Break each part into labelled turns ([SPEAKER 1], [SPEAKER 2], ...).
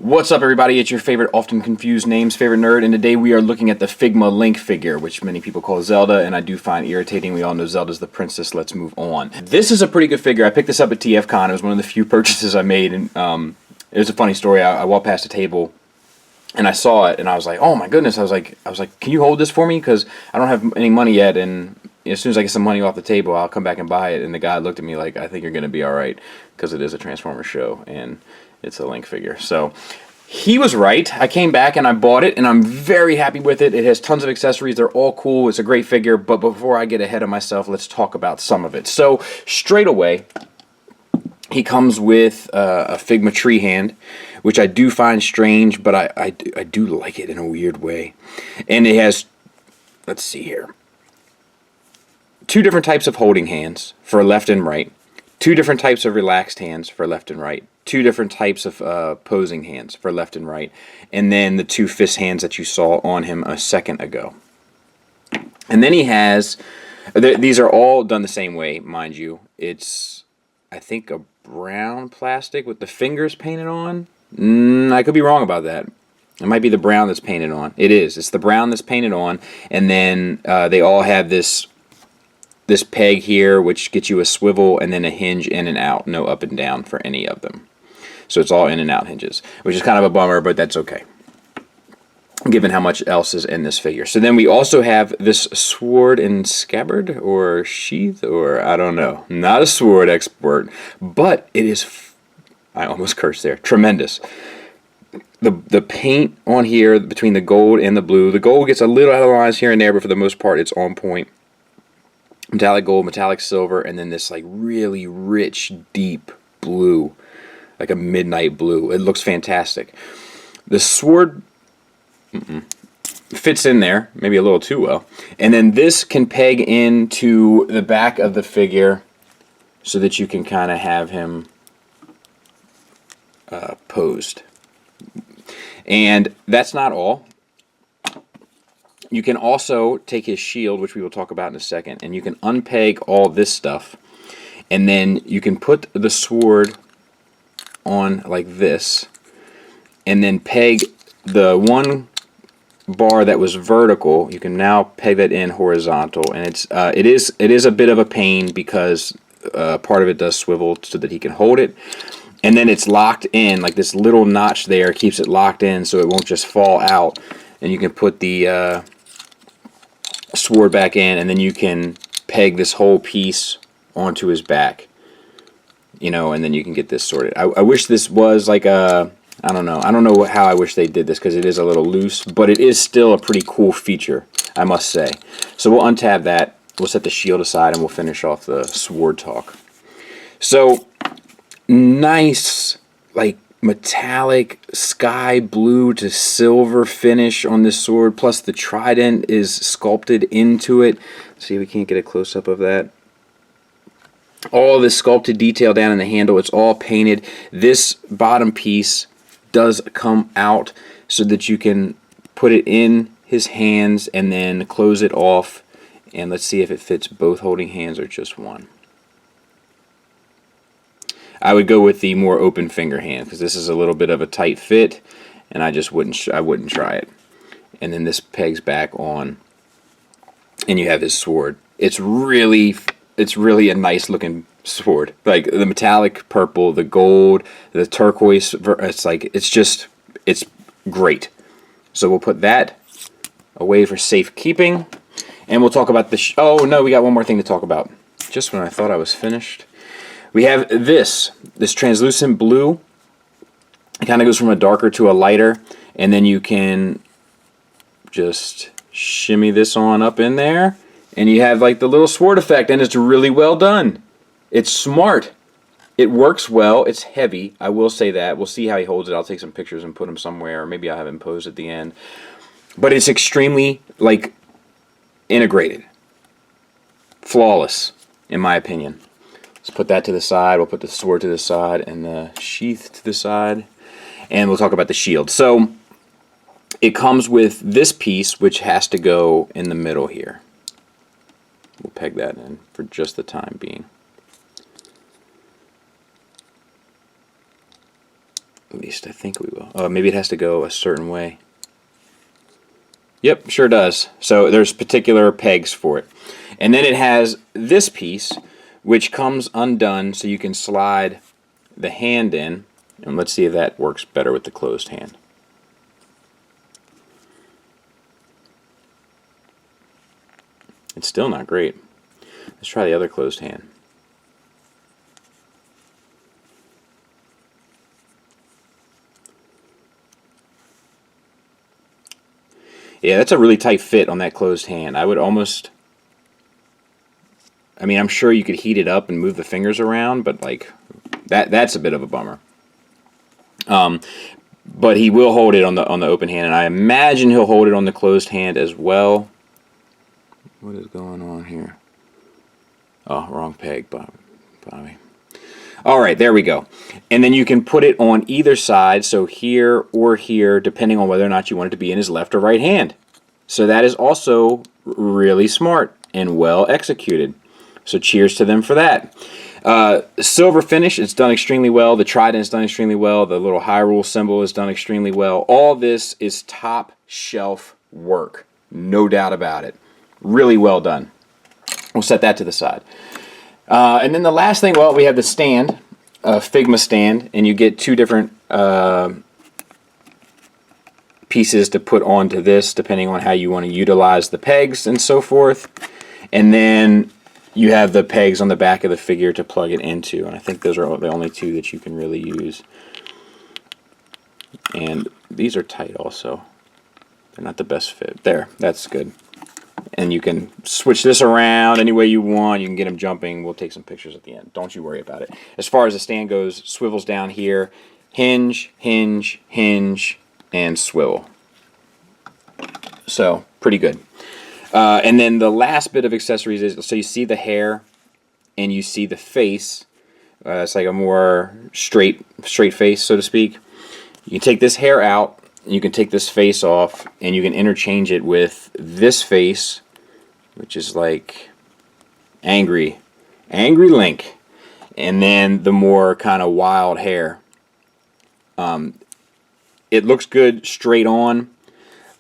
[SPEAKER 1] What's up, everybody? It's your favorite often confused names, favorite nerd, and today we are looking at the Figma Link figure, which many people call Zelda, and I do find irritating. We all know Zelda's the princess. Let's move on. This is a pretty good figure. I picked this up at TFCon. It was one of the few purchases I made, and it was a funny story. I walked past a table, and I saw it, and I was like, "Oh my goodness!" I was like, "Can you hold this for me? Because I don't have any money yet, and as soon as I get some money off the table, I'll come back and buy it." And the guy looked at me like, "I think you're going to be all right," because it is a Transformers show, and it's a Link figure. So he was right. I came back and I bought it, and I'm very happy with it. It has tons of accessories. They're all cool. It's a great figure. But before I get ahead of myself, let's talk about some of it. So straight away, he comes with a Figma tree hand, which I do find strange, but I do like it in a weird way. And it has, let's see here, 2 different types of holding hands for left and right, 2 different types of relaxed hands for left and right, 2 different types of posing hands for left and right, and then the 2 fist hands that you saw on him a second ago. And then he has, these are all done the same way, mind you. It's, I think, a brown plastic with the fingers painted on. I could be wrong about that. It might be the brown that's painted on. It is. It's the brown that's painted on, and then they all have this peg here, which gets you a swivel and then a hinge in and out, no up and down for any of them. So it's all in and out hinges, which is kind of a bummer, but that's okay, given how much else is in this figure. So then we also have this sword and scabbard, or sheath, or I don't know. Not a sword expert, but it is, I almost cursed there, tremendous. The paint on here, between the gold and the blue, the gold gets a little out of lines here and there, but for the most part it's on point. Metallic gold, metallic silver, and then this like really rich, deep blue, like a midnight blue. It looks fantastic. The sword fits in there, maybe a little too well. And then this can peg into the back of the figure so that you can kind of have him posed. And that's not all. You can also take his shield, which we will talk about in a second, and you can unpeg all this stuff, and then you can put the sword on like this, and then peg the one bar that was vertical. You can now peg that in horizontal, and it is a bit of a pain because part of it does swivel so that he can hold it, and then it's locked in, like this little notch there keeps it locked in so it won't just fall out, and you can put the sword back in, and then you can peg this whole piece onto his back, you know, and then you can get this sorted. I wish this was like a, I don't know how I wish they did this, because it is a little loose, but it is still a pretty cool feature, I must say. So we'll untab that, we'll set the shield aside, and we'll finish off the sword talk. So nice, like metallic sky blue to silver finish on this sword, plus the trident is sculpted into it. Let's see if we can't get a close-up of that. All this sculpted detail down in the handle, it's all painted. This bottom piece does come out so that you can put it in his hands and then close it off, and let's see if it fits both holding hands or just one. I would go with the more open finger hand, because this is a little bit of a tight fit, and I just wouldn't try it. And then this pegs back on, and you have his sword. It's really a nice looking sword. Like the metallic purple, the gold, the turquoise. It's great. So we'll put that away for safekeeping, and we'll talk about the. Oh no, we got one more thing to talk about. Just when I thought I was finished. We have this translucent blue. It kind of goes from a darker to a lighter, and then you can just shimmy this on up in there, and you have like the little sword effect, and it's really well done. It's smart. It works well. It's heavy, I will say that. We'll see how he holds it. I'll take some pictures and put him somewhere, or maybe I'll have him posed at the end. But it's extremely, like, integrated. Flawless, in my opinion. Let's put that to the side. We'll put the sword to the side and the sheath to the side. And we'll talk about the shield. So it comes with this piece, which has to go in the middle here. We'll peg that in for just the time being. least. I think we will. Oh, maybe it has to go a certain way. Yep, sure does. So there's particular pegs for it. And then it has this piece, which comes undone, so you can slide the hand in. And let's see if that works better with the closed hand. It's still not great. Let's try the other closed hand. Yeah, that's a really tight fit on that closed hand. I would almost... I mean, I'm sure you could heat it up and move the fingers around, but like that's a bit of a bummer. But he will hold it on the open hand, and I imagine he'll hold it on the closed hand as well. What is going on here? Oh, wrong peg, Bobby. All right, there we go. And then you can put it on either side, so here or here, depending on whether or not you want it to be in his left or right hand. So that is also really smart and well executed. So cheers to them for that. Silver finish, it's done extremely well. The trident is done extremely well. The little Hyrule symbol is done extremely well. All this is top shelf work. No doubt about it. Really well done. We'll set that to the side. And then the last thing, well, we have the stand, Figma stand, and you get two different pieces to put onto this, depending on how you want to utilize the pegs and so forth. And then you have the pegs on the back of the figure to plug it into, and I think those are the only two that you can really use. And these are tight also. They're not the best fit. There, that's good. And you can switch this around any way you want. You can get them jumping. We'll take some pictures at the end. Don't you worry about it. As far as the stand goes, swivels down here. Hinge, hinge, hinge, and swivel. So, pretty good. And then the last bit of accessories is, so you see the hair and you see the face. It's like a more straight face, so to speak. You can take this hair out, you can take this face off, and you can interchange it with this face, which is like angry Link, and then the more kind of wild hair. It looks good straight on,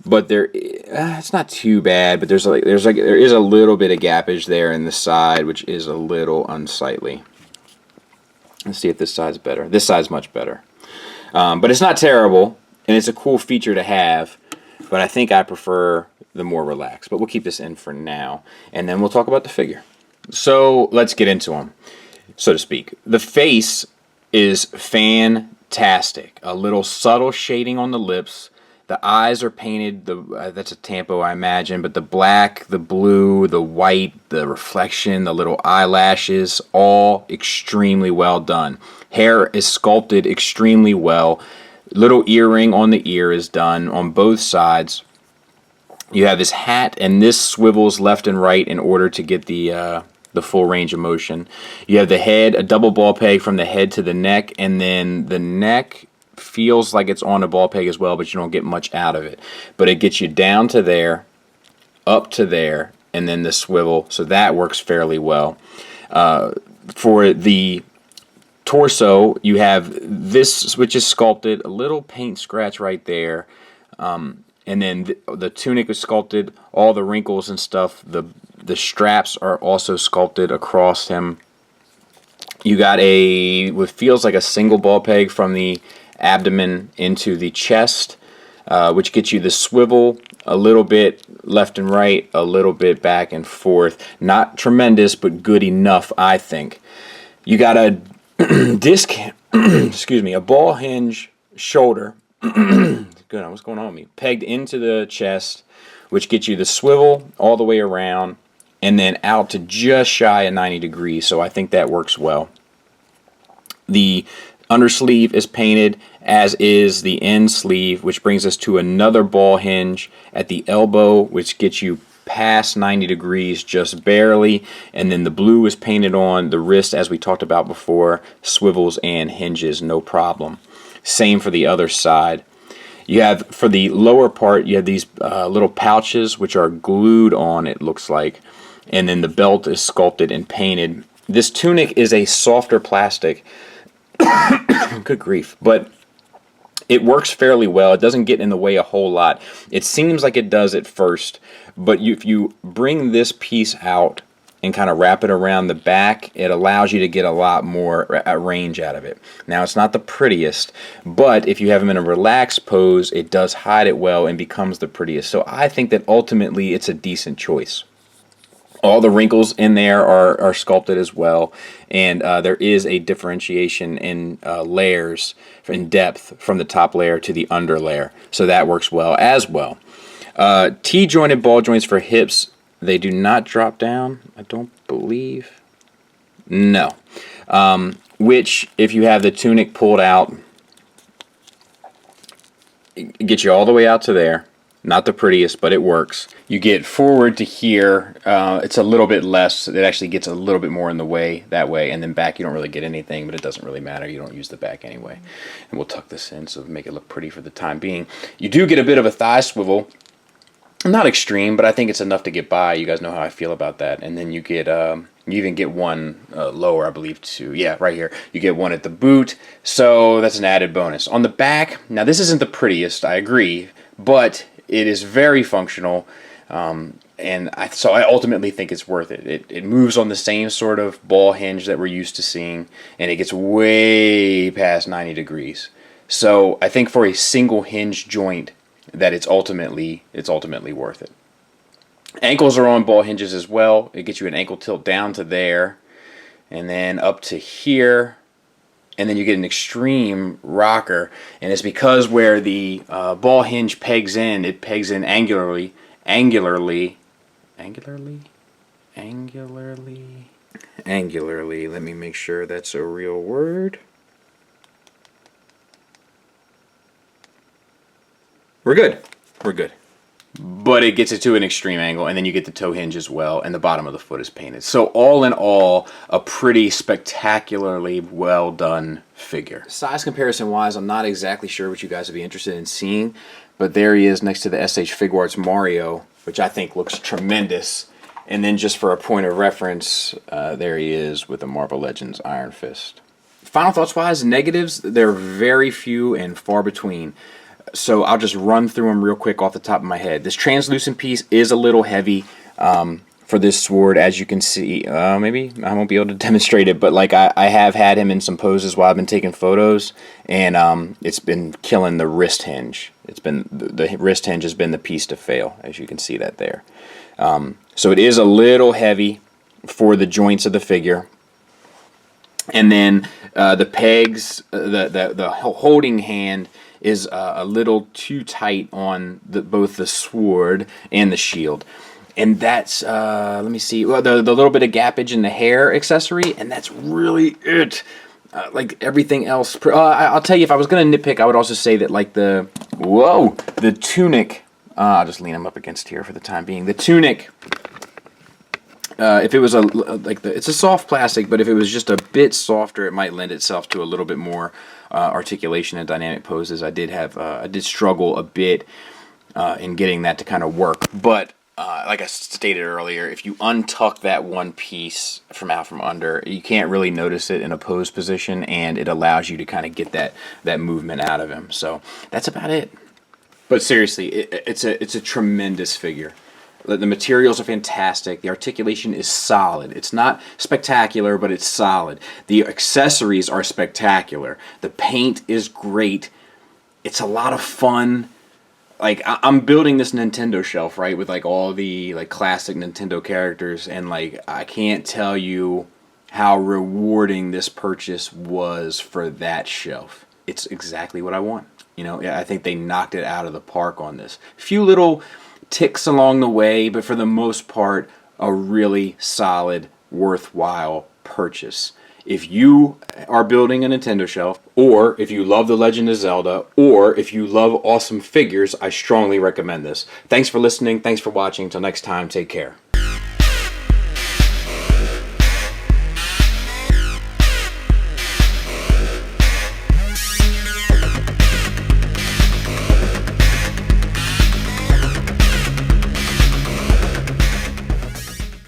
[SPEAKER 1] but it's not too bad. But there is a little bit of gappage there in the side, which is a little unsightly. Let's see if this side's better. This side's much better, but it's not terrible, and it's a cool feature to have. But I think I prefer the more relaxed. But we'll keep this in for now, and then we'll talk about the figure. So let's get into him, so to speak. The face is fantastic. A little subtle shading on the lips. The eyes are painted, that's a tampo I imagine, but the black, the blue, the white, the reflection, the little eyelashes, all extremely well done. Hair is sculpted extremely well. Little earring on the ear is done on both sides. You have his hat, and this swivels left and right in order to get the full range of motion. You have the head, a double ball peg from the head to the neck, and then the neck feels like it's on a ball peg as well, but you don't get much out of it. But it gets you down to there, up to there, and then the swivel, so that works fairly well. For the torso, you have this, which is sculpted, a little paint scratch right there, and then the tunic is sculpted, all the wrinkles and stuff, the straps are also sculpted across him. You got what feels like a single ball peg from the abdomen into the chest, which gets you the swivel a little bit left and right, a little bit back and forth. Not tremendous, but good enough, I think. You got a disc, excuse me, a ball hinge shoulder. Good, what's going on with me? Pegged into the chest, which gets you the swivel all the way around, and then out to just shy of 90 degrees, so I think that works well. The undersleeve is painted, as is the end sleeve, which brings us to another ball hinge at the elbow, which gets you past 90 degrees just barely, and then the blue is painted on the wrist, as we talked about before, swivels and hinges, no problem. Same for the other side. You have, for the lower part, you have these little pouches which are glued on, it looks like, and then the belt is sculpted and painted. This tunic is a softer plastic. Good grief. But It works fairly well. It doesn't get in the way a whole lot. It seems like it does at first, but if you bring this piece out and kind of wrap it around the back, it allows you to get a lot more range out of it. Now, it's not the prettiest, but if you have them in a relaxed pose, it does hide it well and becomes the prettiest. So I think that ultimately it's a decent choice. All the wrinkles in there are sculpted as well, and there is a differentiation in layers, in depth, from the top layer to the under layer. So that works well as well. T-jointed ball joints for hips, they do not drop down, I don't believe. No. Which, if you have the tunic pulled out, it gets you all the way out to there. Not the prettiest, but it works. You get forward to here, it's a little bit less. It actually gets a little bit more in the way that way, and then back you don't really get anything, but it doesn't really matter. You don't use the back anyway. And we'll tuck this in so make it look pretty for the time being. You do get a bit of a thigh swivel. Not extreme, but I think it's enough to get by. You guys know how I feel about that. And then you get, you even get one lower, I believe, too. Yeah, right here. You get one at the boot, so that's an added bonus. On the back, now this isn't the prettiest, I agree, but it is very functional, so I ultimately think it's worth it. It moves on the same sort of ball hinge that we're used to seeing, and it gets way past 90 degrees. So I think for a single hinge joint, that it's ultimately worth it. Ankles are on ball hinges as well. It gets you an ankle tilt down to there, and then up to here, and then you get an extreme rocker, and it's because where the ball hinge pegs in, it pegs in angularly. Let me make sure that's a real word. We're good. But it gets it to an extreme angle, and then you get the toe hinge as well, and the bottom of the foot is painted. So all in all, a pretty spectacularly well done figure. Size comparison wise, I'm not exactly sure what you guys would be interested in seeing, but there he is next to the SH Figuarts Mario, which I think looks tremendous. And then just for a point of reference, there he is with the Marvel Legends Iron Fist. Final thoughts wise, negatives, they're very few and far between. So I'll just run through them real quick off the top of my head. This translucent piece is a little heavy for this sword, as you can see. Maybe I won't be able to demonstrate it, but like I have had him in some poses while I've been taking photos, and it's been killing the wrist hinge. It's been the wrist hinge has been the piece to fail, as you can see that there. So it is a little heavy for the joints of the figure. And then the pegs, the holding hand is a little too tight on both the sword and the shield. And that's, let me see, well, the little bit of gappage in the hair accessory, and that's really it. Like everything else, I'll tell you, if I was going to nitpick, I would also say that like the tunic, I'll just lean him up against here for the time being. The tunic, if it was it's a soft plastic, but if it was just a bit softer, it might lend itself to a little bit more articulation and dynamic poses. I did struggle a bit in getting that to kind of work, but like I stated earlier, if you untuck that one piece from out from under, you can't really notice it in a pose position, and it allows you to kind of get that movement out of him. So that's about it. But seriously, it's a tremendous figure. The materials are fantastic. The articulation is solid. It's not spectacular, but it's solid. The accessories are spectacular. The paint is great. It's a lot of fun. Like, I'm building this Nintendo shelf, right, with like all the like classic Nintendo characters, and like I can't tell you how rewarding this purchase was for that shelf. It's exactly what I want. You know, I think they knocked it out of the park on this. Few little ticks along the way, but for the most part, a really solid, worthwhile purchase. If you are building a Nintendo shelf, or if you love The Legend of Zelda, or if you love awesome figures, I strongly recommend this. Thanks for listening. Thanks for watching. Until next time, take care.